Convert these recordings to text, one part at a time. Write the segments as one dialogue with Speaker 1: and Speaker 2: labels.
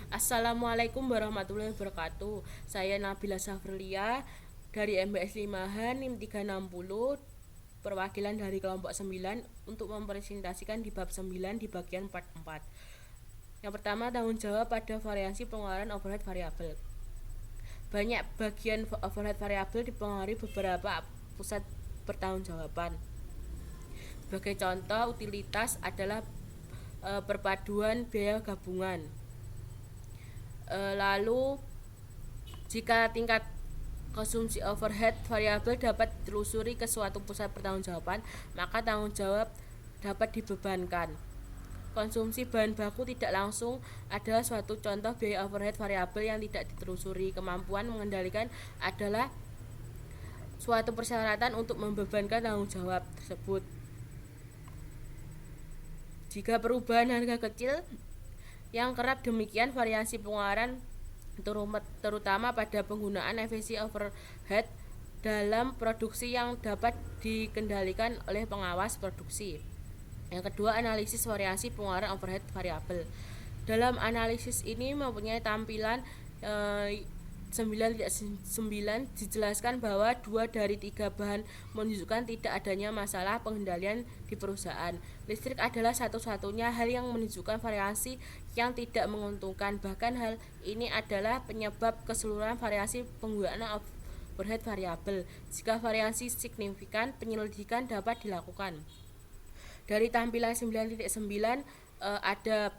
Speaker 1: Assalamualaikum warahmatullahi wabarakatuh. Saya Nabila Safrilia dari MBS Limahan NIM 360, perwakilan dari kelompok 9 untuk mempresentasikan di bab 9 di bagian part 4. Yang pertama, tanggung jawab pada variasi pengeluaran overhead variabel. Banyak bagian overhead variabel dipengaruhi beberapa pusat pertanggungjawaban. Sebagai contoh, utilitas adalah perpaduan biaya gabungan. Lalu jika tingkat konsumsi overhead variabel dapat ditelusuri ke suatu pusat pertanggungjawaban, maka tanggung jawab dapat dibebankan. Konsumsi bahan baku tidak langsung adalah suatu contoh biaya overhead variabel yang tidak ditelusuri. Kemampuan mengendalikan adalah suatu persyaratan untuk membebankan tanggung jawab tersebut. Jika perubahan harga kecil yang kerap demikian, variasi pengeluaran terutama pada penggunaan efisiensi overhead dalam produksi yang dapat dikendalikan oleh pengawas produksi. Yang kedua, analisis variasi pengeluaran overhead variabel. Dalam analisis ini mempunyai tampilan 9.9 dijelaskan bahwa 2 dari 3 bahan menunjukkan tidak adanya masalah pengendalian di perusahaan. Listrik adalah satu-satunya hal yang menunjukkan variasi yang tidak menguntungkan. Bahkan hal ini adalah penyebab keseluruhan variasi penggunaan overhead variabel. Jika variasi signifikan, penyelidikan dapat dilakukan. Dari tampilan 9.9 ada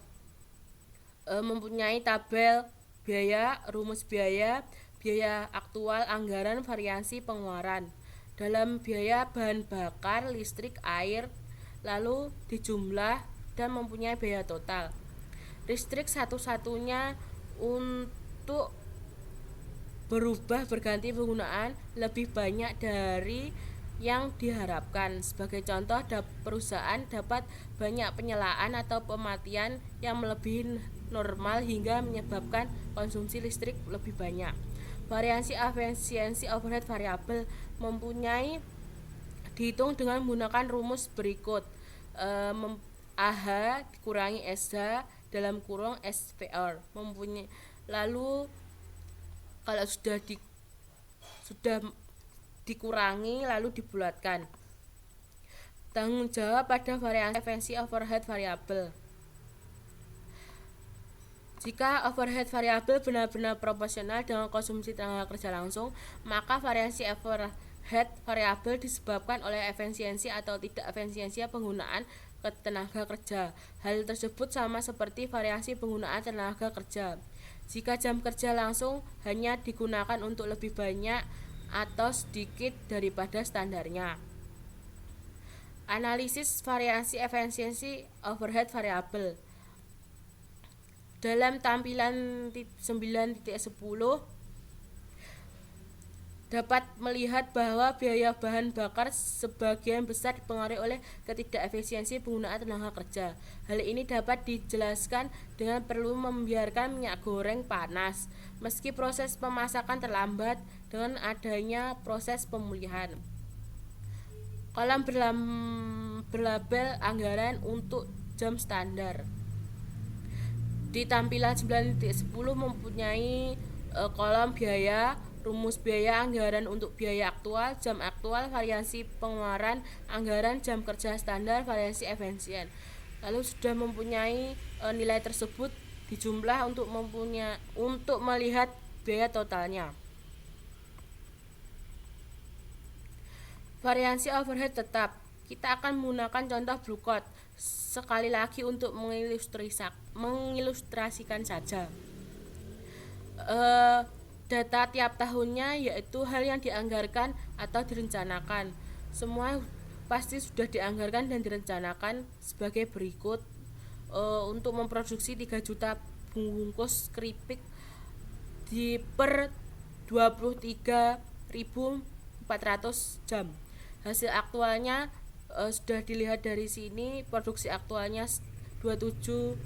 Speaker 1: mempunyai tabel biaya, rumus biaya, biaya aktual, anggaran, variasi pengeluaran. Dalam biaya bahan bakar, listrik, air, lalu dijumlah dan mempunyai biaya total. Listrik satu-satunya untuk berubah berganti penggunaan lebih banyak dari yang diharapkan. Sebagai contoh, perusahaan dapat banyak penyelaan atau pematian yang melebihi normal hingga menyebabkan konsumsi listrik lebih banyak. Variasi efisiensi overhead variabel mempunyai dihitung dengan menggunakan rumus berikut. AH dikurangi SH dalam kurung SVR mempunyai. Lalu kalau sudah dikurangi lalu dibulatkan. Tanggung jawab pada variasi efisiensi overhead variabel. Jika overhead variabel benar-benar proporsional dengan konsumsi tenaga kerja langsung, maka variasi overhead variabel disebabkan oleh efisiensi atau tidak efisiensi penggunaan tenaga kerja. Hal tersebut sama seperti variasi penggunaan tenaga kerja. Jika jam kerja langsung hanya digunakan untuk lebih banyak atau sedikit daripada standarnya. Analisis variasi efisiensi overhead variabel. Dalam tampilan 9.10 dapat melihat bahwa biaya bahan bakar sebagian besar dipengaruhi oleh ketidakefisiensi penggunaan tenaga kerja. Hal ini dapat dijelaskan dengan perlu membiarkan minyak goreng panas meski proses pemasakan terlambat dengan adanya proses pemulihan. Kolom berlabel anggaran untuk jam standar. Di tampilan 9.10 mempunyai kolom biaya, rumus biaya, anggaran untuk biaya aktual, jam aktual, variasi pengeluaran, anggaran, jam kerja standar, variasi efisien. Lalu sudah mempunyai nilai tersebut dijumlah untuk melihat biaya totalnya. Variasi overhead tetap. Kita akan menggunakan contoh blue code sekali lagi untuk mengilustrasikan saja. Data tiap tahunnya yaitu hal yang dianggarkan atau direncanakan. Semua pasti sudah dianggarkan dan direncanakan sebagai berikut. Untuk memproduksi 3 juta bungkus keripik per 23.400 jam. Hasil aktualnya sudah dilihat dari sini, produksi aktualnya 2.750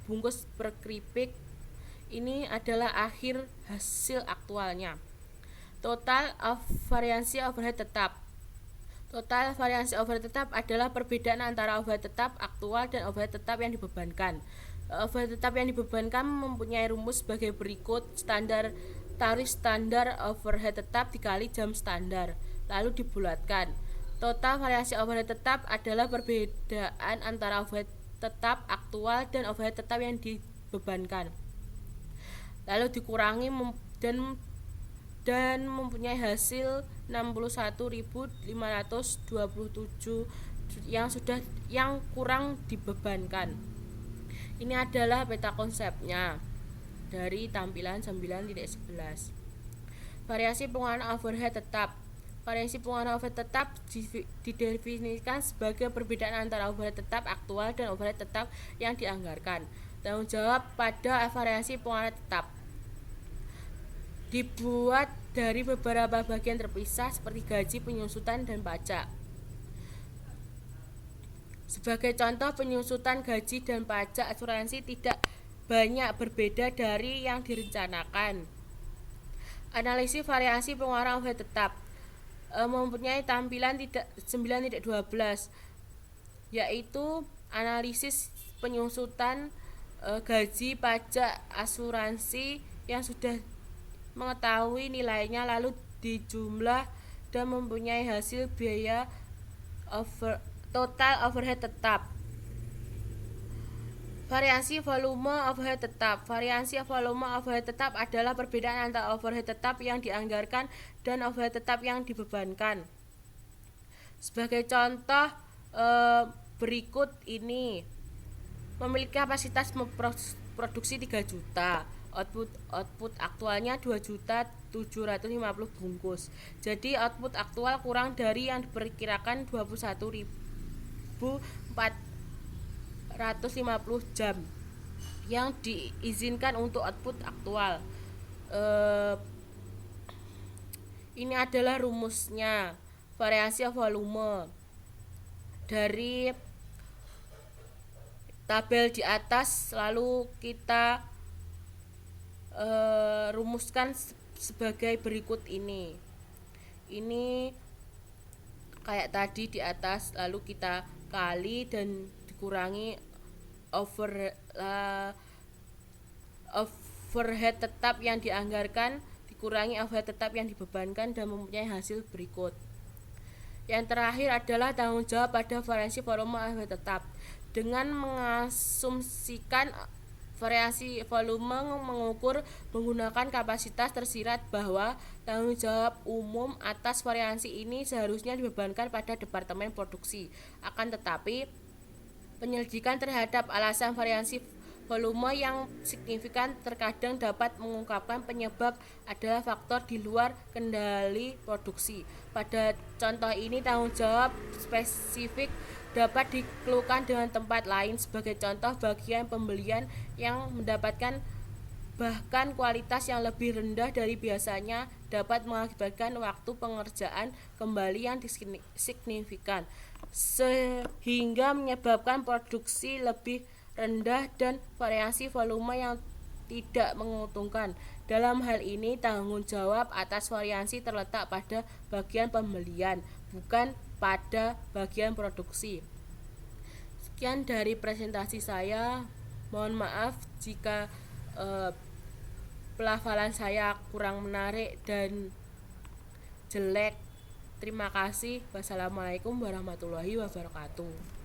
Speaker 1: bungkus per keripik. Ini adalah akhir hasil aktualnya. Total variasi overhead tetap. Total variansi overhead tetap adalah perbedaan antara overhead tetap aktual dan overhead tetap yang dibebankan. Overhead tetap yang dibebankan mempunyai rumus sebagai berikut: tarif standar overhead tetap dikali jam standar, lalu dibulatkan. Total variasi overhead tetap adalah perbedaan antara overhead tetap aktual dan overhead tetap yang dibebankan, lalu dikurangi dan mempunyai hasil 61.527 yang kurang dibebankan. Ini adalah peta konsepnya dari tampilan 9.11. Variasi pengeluaran overhead tetap. Variasi pengeluaran overhead tetap didefinisikan sebagai perbedaan antara overhead tetap aktual dan overhead tetap yang dianggarkan. Tanggung jawab pada variasi pengeluaran tetap dibuat dari beberapa bagian terpisah seperti gaji, penyusutan, dan pajak. Sebagai contoh, penyusutan gaji dan pajak asuransi tidak banyak berbeda dari yang direncanakan. Analisis variasi pengeluaran overhead tetap mempunyai tampilan 9.12, yaitu analisis penyusutan gaji, pajak, asuransi yang sudah mengetahui nilainya lalu dijumlah dan mempunyai hasil biaya total overhead tetap. Variasi volume overhead tetap. Variasi volume overhead tetap adalah perbedaan antara overhead tetap yang dianggarkan dan overhead tetap yang dibebankan. Sebagai contoh berikut ini: memiliki kapasitas produksi 3 juta, output aktualnya 2.750 bungkus. Jadi output aktual kurang dari yang diperkirakan 21.450 jam yang diizinkan untuk output aktual. Ini adalah rumusnya. Variasi volume dari tabel di atas, lalu kita rumuskan sebagai berikut ini. Ini kayak tadi di atas, lalu kita kali dan dikurangi overhead tetap yang dianggarkan dikurangi overhead tetap yang dibebankan dan mempunyai hasil berikut. Yang terakhir adalah tanggung jawab pada variasi volume overhead tetap. Dengan mengasumsikan variasi volume mengukur menggunakan kapasitas, tersirat bahwa tanggung jawab umum atas variasi ini seharusnya dibebankan pada departemen produksi. Akan tetapi, penyelidikan terhadap alasan variasi volume yang signifikan terkadang dapat mengungkapkan penyebab adalah faktor di luar kendali produksi. Pada contoh ini, tanggung jawab spesifik dapat dikeluhkan dengan tempat lain. Sebagai contoh, bagian pembelian yang mendapatkan bahkan kualitas yang lebih rendah dari biasanya dapat mengakibatkan waktu pengerjaan kembali yang signifikan, sehingga menyebabkan produksi lebih rendah dan variasi volume yang tidak menguntungkan. Dalam hal ini, tanggung jawab atas variasi terletak pada bagian pembelian, bukan pada bagian produksi. Sekian dari presentasi saya. Mohon maaf jika pelafalan saya kurang menarik dan jelek. Terima kasih. Wassalamualaikum warahmatullahi wabarakatuh.